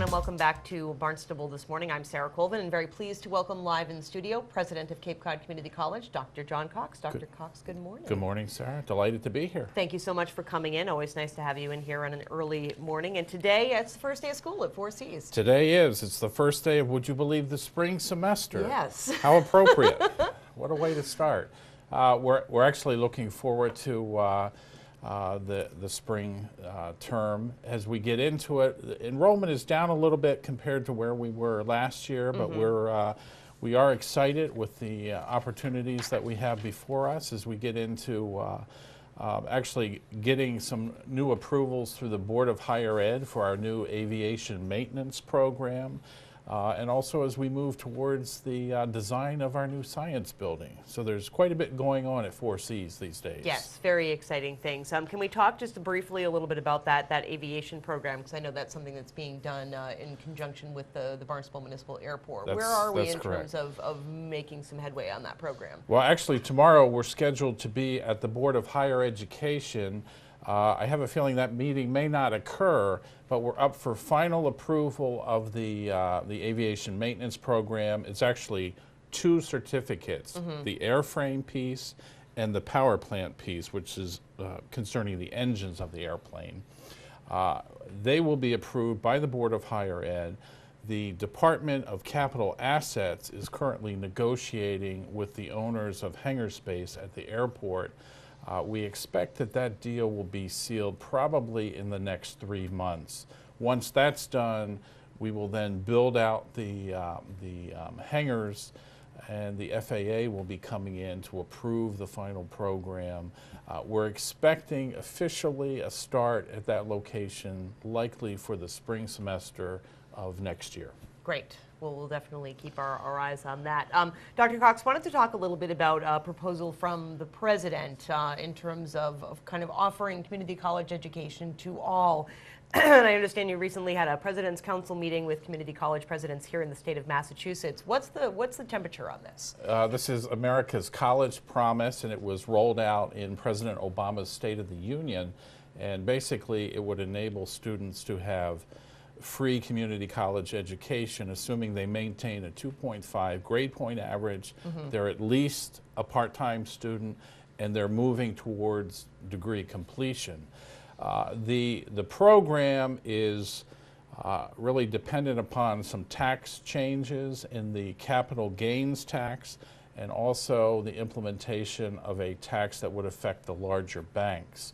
and welcome back to Barnstable this morning. I'm Sarah Colvin and very pleased to welcome live in the studio President of Cape Cod Community College, Dr. John Cox. Dr. Cox, good morning. Good morning, Sarah. Delighted to be here. Thank you so much for coming in. Always nice to have you in here on an early morning. And today, it's the first day of school at 4Cs. Today is. It's the first day of, would you believe, the spring semester. Yes. How appropriate. What a way to start. We're actually looking forward to the spring term. As we get into it, enrollment is down a little bit compared to where we were last year, but we are excited with the opportunities that we have before us as we get into actually getting some new approvals through the Board of Higher Ed for our new aviation maintenance program. And also as we move towards the design of our new science building. So there's quite a bit going on at 4Cs these days. Yes, very exciting things. Can we talk just briefly a little bit about that aviation program? Because I know that's something that's being done in conjunction with the Barnstable Municipal Airport. Where are we in terms of making some headway on that program? Well, actually tomorrow we're scheduled to be at the Board of Higher Education. I have a feeling that meeting may not occur, but we're up for final approval of the aviation maintenance program. It's actually two certificates, the airframe piece and the power plant piece, which is concerning the engines of the airplane. They will be approved by the Board of Higher Ed. The Department of Capital Assets is currently negotiating with the owners of hangar space at the airport. We expect that deal will be sealed probably in the next 3 months. Once that's done, we will then build out the hangars, and the FAA will be coming in to approve the final program. We're expecting officially a start at that location likely for the spring semester of next year. Great. Well, we'll definitely keep our eyes on that. Dr. Cox, wanted to talk a little bit about a proposal from the President in terms of kind of offering community college education to all. And I understand you recently had a President's Council meeting with community college presidents here in the state of Massachusetts. What's the temperature on this? This is America's College Promise, and it was rolled out in President Obama's State of the Union. And basically, it would enable students to have free community college education, assuming they maintain a 2.5 grade point average, they're at least a part-time student, and they're moving towards degree completion. The program is really dependent upon some tax changes in the capital gains tax and also the implementation of a tax that would affect the larger banks.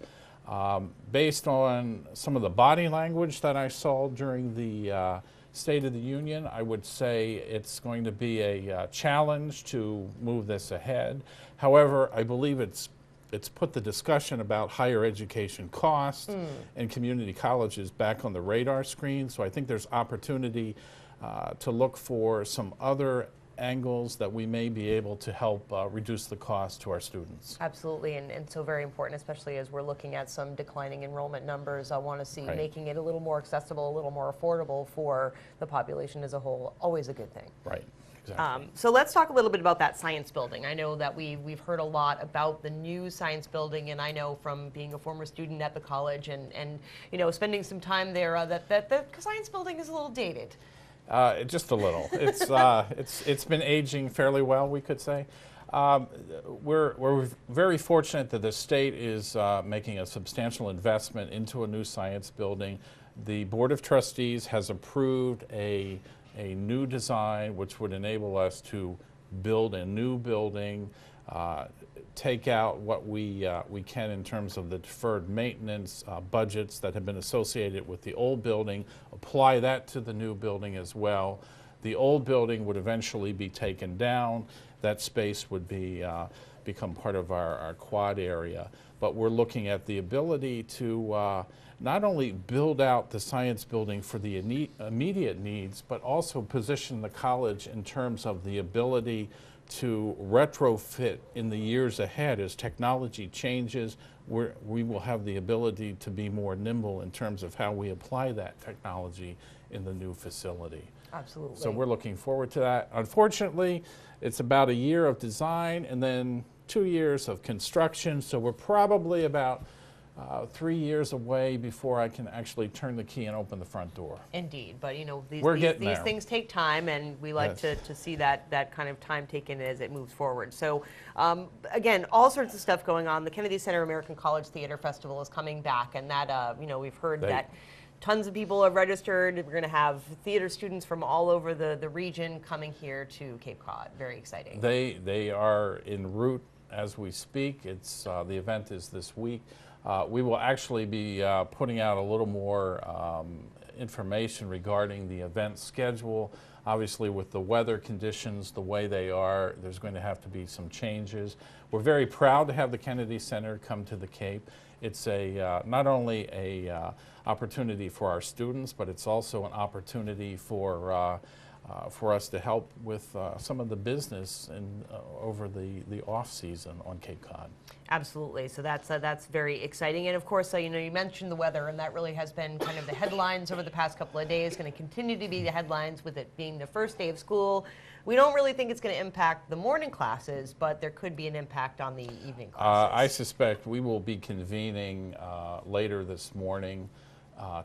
Based on some of the body language that I saw during the State of the Union, I would say it's going to be a challenge to move this ahead. However, I believe it's put the discussion about higher education costs and community colleges back on the radar screen. So I think there's opportunity to look for some other angles that we may be able to help reduce the cost to our students. Absolutely, and so very important, especially as we're looking at some declining enrollment numbers. I want to see making it a little more accessible, a little more affordable for the population as a whole. Always a good thing. Right. Exactly. So let's talk a little bit about that science building. I know that we've heard a lot about the new science building, and I know from being a former student at the college and you know, spending some time there that the science building is a little dated. Just a little. It's been aging fairly well, we could say. We're very fortunate that the state is making a substantial investment into a new science building. The Board of Trustees has approved a new design which would enable us to build a new building, take out what we can in terms of the deferred maintenance budgets that have been associated with the old building, apply that to the new building as well. The old building would eventually be taken down. That space would be become part of our quad area. But we're looking at the ability to not only build out the science building for the immediate needs, but also position the college in terms of the ability to retrofit in the years ahead. As technology changes, we will have the ability to be more nimble in terms of how we apply that technology in the new facility. Absolutely. So we're looking forward to that. Unfortunately, it's about a year of design and then 2 years of construction, so we're probably about 3 years away before I can actually turn the key and open the front door. Indeed, but you know, these there. things take time, and we like Yes. to see that kind of time taken as it moves forward. So again, all sorts of stuff going on. The Kennedy Center American College Theater Festival is coming back, and that you know, we've heard that tons of people have registered. We're going to have theater students from all over the region coming here to Cape Cod. Very exciting. They are en route as we speak. It's the event is this week. We will actually be putting out a little more information regarding the event schedule. Obviously, with the weather conditions the way they are, there's going to have to be some changes. We're very proud to have the Kennedy Center come to the Cape. It's not only a opportunity for our students, but it's also an opportunity for us to help with some of the business over the off season on Cape Cod. Absolutely. So that's very exciting. And of course, you know, you mentioned the weather, and that really has been kind of the headlines over the past couple of days. Going to continue to be the headlines with it being the first day of school. We don't really think it's going to impact the morning classes, but there could be an impact on the evening classes. I suspect we will be convening later this morning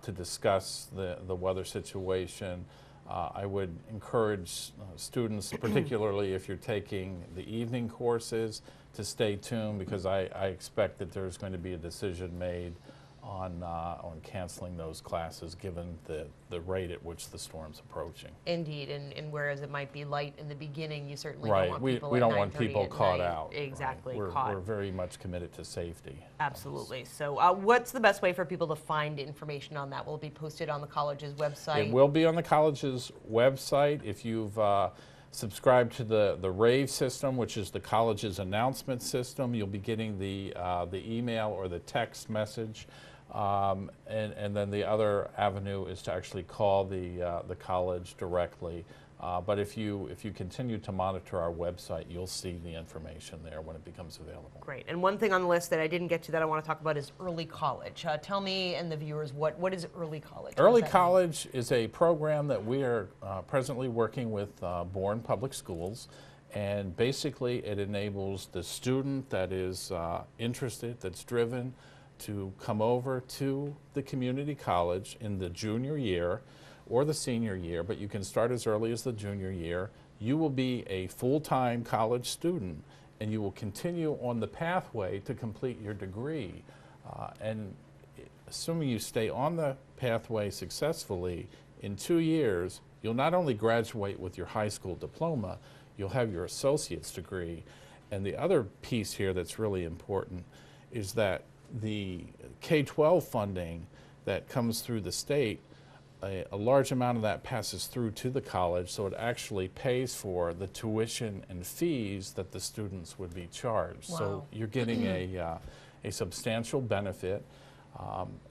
to discuss the weather situation. I would encourage students, particularly if you're taking the evening courses, to stay tuned, because I expect that there's going to be a decision made on canceling those classes given the rate at which the storm's approaching. Indeed, and whereas it might be light in the beginning, you certainly Right. don't want people we at don't want 9:30 people at caught night. out. Exactly, Right. caught. We're very much committed to safety. Absolutely. So what's the best way for people to find information on that? Will it be posted on the college's website? It will be on the college's website. If you've subscribed to the RAVE system, which is the college's announcement system, you'll be getting the email or the text message. And then the other avenue is to actually call the college directly. But if you continue to monitor our website, you'll see the information there when it becomes available. Great. And one thing on the list that I didn't get to that I want to talk about is early college. Tell me and the viewers, what is early college? Early college is a program that we are presently working with Bourne Public Schools. And basically it enables the student that is interested, that's driven, to come over to the community college in the junior year or the senior year, but you can start as early as the junior year. You will be a full-time college student, and you will continue on the pathway to complete your degree. And assuming you stay on the pathway successfully, in 2 years, you'll not only graduate with your high school diploma, you'll have your associate's degree. And the other piece here that's really important is that the K-12 funding that comes through the state, a large amount of that passes through to the college, so it actually pays for the tuition and fees that the students would be charged. Wow. So you're getting a substantial benefit.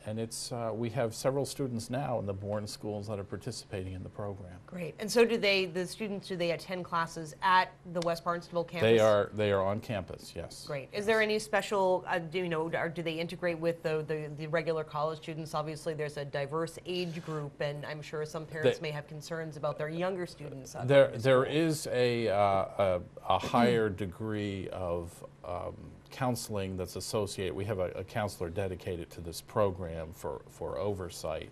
And we have several students now in the Bourne schools that are participating in the program. Great. And so the students, do they attend classes at the West Barnstable campus? They are on campus, yes. Great. Is there any special, do they integrate with the regular college students? Obviously, there's a diverse age group, and I'm sure some parents may have concerns about their younger students. There is a higher degree of counseling that's associated. We have a counselor dedicated to this program for oversight.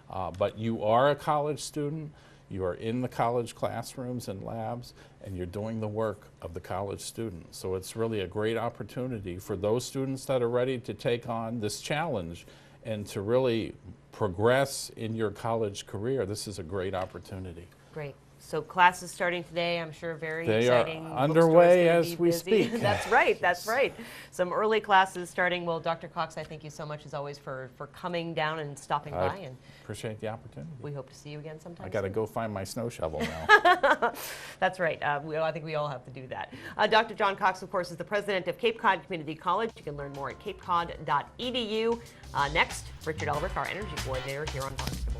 But you are a college student, you are in the college classrooms and labs, and you're doing the work of the college student. So it's really a great opportunity for those students that are ready to take on this challenge and to really progress in your college career. This is a great opportunity. Great. So classes starting today, I'm sure very they exciting. They are underway as we speak. That's right, that's right. Some early classes starting. Well, Dr. Cox, I thank you so much as always for coming down and stopping by. And appreciate the opportunity. We hope to see you again sometime I got to soon. go find my snow shovel now. That's right. I think we all have to do that. Dr. John Cox, of course, is the president of Cape Cod Community College. You can learn more at capecod.edu. Next, Richard Elbert, our energy coordinator here on Barnstable.